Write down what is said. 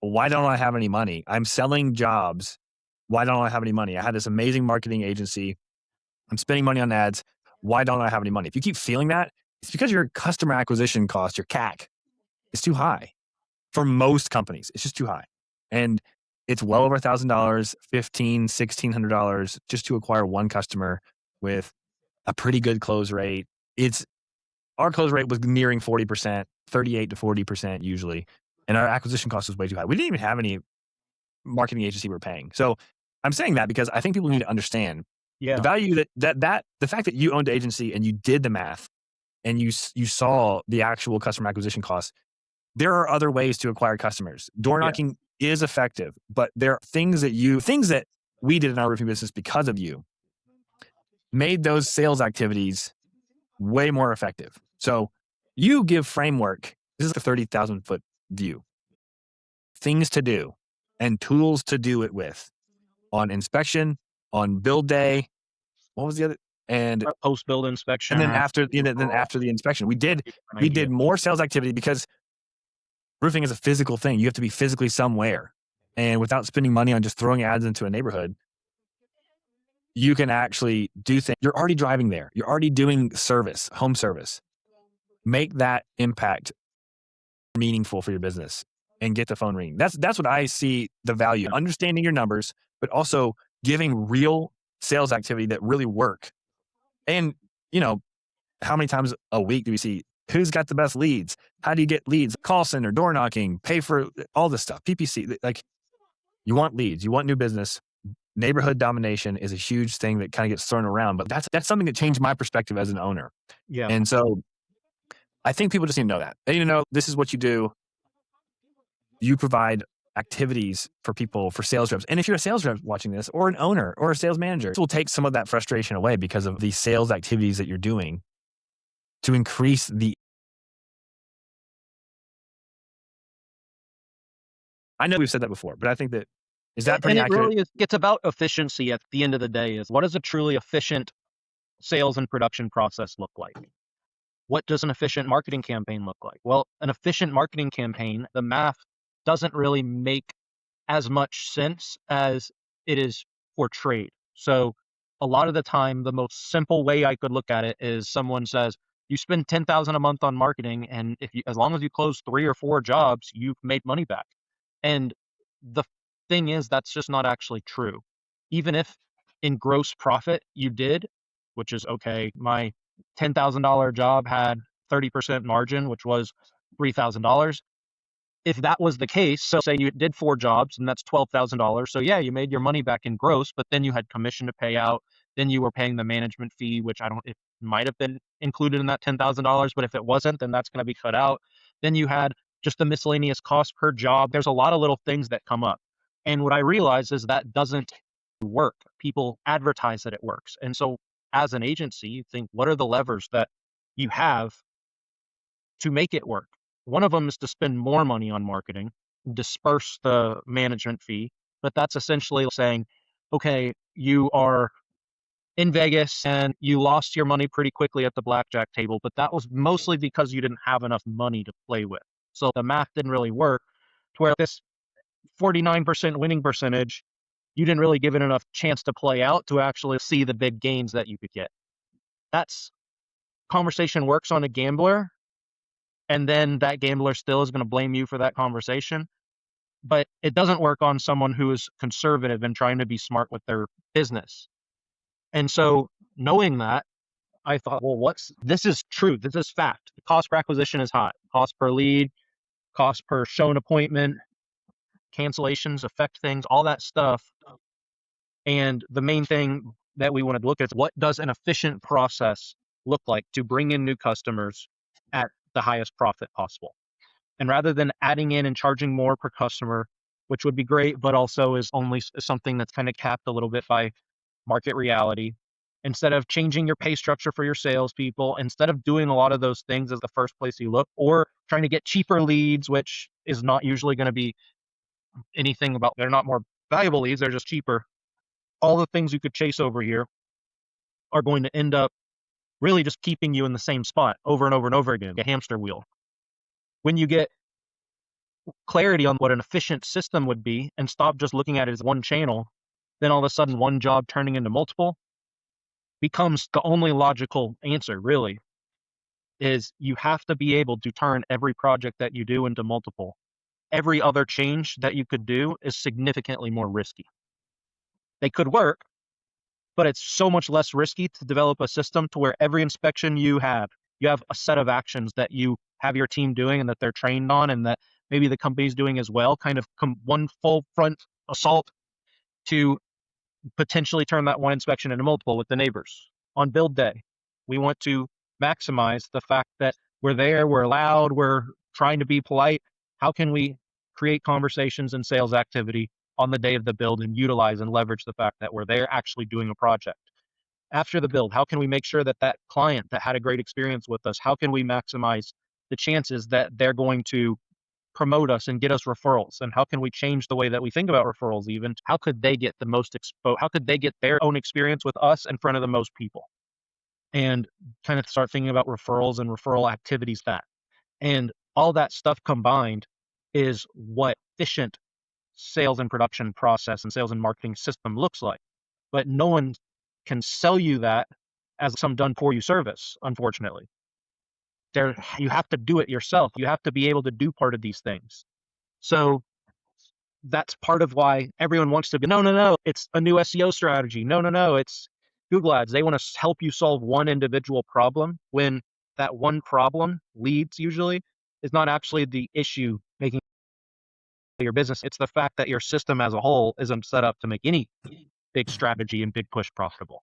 Why don't I have any money? I'm selling jobs. Why don't I have any money? I had this amazing marketing agency. I'm spending money on ads. Why don't I have any money? If you keep feeling that, it's because your customer acquisition cost, your CAC, is too high for most companies. It's just too high. And it's well over $1,000, $1,600 just to acquire one customer with a pretty good close rate. Our close rate was nearing 40%, 38 to 40% usually. And our acquisition cost was way too high. We didn't even have any marketing agency we were paying. So I'm saying that because I think people need to understand the Yeah. value that the fact that you owned the agency and you did the math and you saw the actual customer acquisition costs. There are other ways to acquire customers. Door Yeah. knocking is effective, but there are things that we did in our roofing business because of you made those sales activities way more effective. So you give framework. This is the 30,000 foot view. Things to do and tools to do it with on inspection, on build day. What was the other? And Post build inspection. then after the inspection, we did more sales activity because roofing is a physical thing. You have to be physically somewhere, and without spending money on just throwing ads into a neighborhood, you can actually do things. You're already driving there. You're already doing service, home service. Make that impact meaningful for your business and get the phone ringing. That's what I see the value. Understanding your numbers, but also giving real sales activity that really work. And, how many times a week do we see who's got the best leads? How do you get leads? Call center, door knocking, pay for all this stuff. PPC, like you want leads, you want new business. Neighborhood domination is a huge thing that kind of gets thrown around, but that's something that changed my perspective as an owner. Yeah. And so I think people just need to know that. They need to know this is what you do. You provide activities for people, for sales reps. And if you're a sales rep watching this, or an owner or a sales manager, this will take some of that frustration away because of the sales activities that you're doing to increase the. I know we've said that before, but I think that is that pretty And it accurate? really is, it's about efficiency at the end of the day. Is what does a truly efficient sales and production process look like? What does an efficient marketing campaign look like? Well, an efficient marketing campaign, the math doesn't really make as much sense as it is portrayed. So a lot of the time, the most simple way I could look at it is someone says, you spend 10,000 a month on marketing, and as long as you close 3 or 4 jobs, you've made money back. And the thing is, that's just not actually true. Even if in gross profit you did, which is okay, my $10,000 job had 30% margin, which was $3,000. If that was the case, so say you did 4 jobs and that's $12,000. So yeah, you made your money back in gross, but then you had commission to pay out. Then you were paying the management fee, which it might have been included in that $10,000, but if it wasn't, then that's going to be cut out. Then you had just the miscellaneous cost per job. There's a lot of little things that come up. And what I realize is that doesn't work. People advertise that it works. And so as an agency, you think, what are the levers that you have to make it work? One of them is to spend more money on marketing, disperse the management fee. But that's essentially saying, okay, you are in Vegas and you lost your money pretty quickly at the blackjack table, but that was mostly because you didn't have enough money to play with. So the math didn't really work to where this 49% winning percentage, you didn't really give it enough chance to play out to actually see the big gains that you could get. That's conversation works on a gambler, and then that gambler still is going to blame you for that conversation. But it doesn't work on someone who is conservative and trying to be smart with their business. And so knowing that, I thought, well, this is true. This is fact. The cost per acquisition is high. Cost per lead, cost per shown appointment, cancellations affect things, all that stuff. And the main thing that we wanted to look at is, what does an efficient process look like to bring in new customers at the highest profit possible? And rather than adding in and charging more per customer, which would be great, but also is only something that's kind of capped a little bit by market reality, instead of changing your pay structure for your salespeople, instead of doing a lot of those things as the first place you look, or trying to get cheaper leads, which is not usually going to be anything about, they're not more valuable leads, they're just cheaper. All the things you could chase over here are going to end up really just keeping you in the same spot over and over and over again, a hamster wheel. When you get clarity on what an efficient system would be and stop just looking at it as one channel, then all of a sudden one job turning into multiple becomes the only logical answer, really, is you have to be able to turn every project that you do into multiple. Every other change that you could do is significantly more risky. They could work, but it's so much less risky to develop a system to where every inspection you have a set of actions that you have your team doing and that they're trained on and that maybe the company's doing as well, kind of one full front assault to potentially turn that one inspection into multiple with the neighbors. On build day, we want to maximize the fact that we're there, we're loud, we're trying to be polite. How can we create conversations and sales activity on the day of the build and utilize and leverage the fact that we're there actually doing a project? After the build, how can we make sure that that client that had a great experience with us, how can we maximize the chances that they're going to promote us and get us referrals? And how can we change the way that we think about referrals? Even how could they get the most how could they get their own experience with us in front of the most people? And kind of start thinking about referrals and referral activities and all that stuff combined is what efficient sales and production process and sales and marketing system looks like. But no one can sell you that as some done for you service, unfortunately. You have to do it yourself. You have to be able to do part of these things. So that's part of why everyone wants to be, no, it's a new SEO strategy. No, it's Google Ads. They want to help you solve one individual problem when that one problem leads usually is not actually the issue making your business. It's the fact that your system as a whole isn't set up to make any big strategy and big push profitable.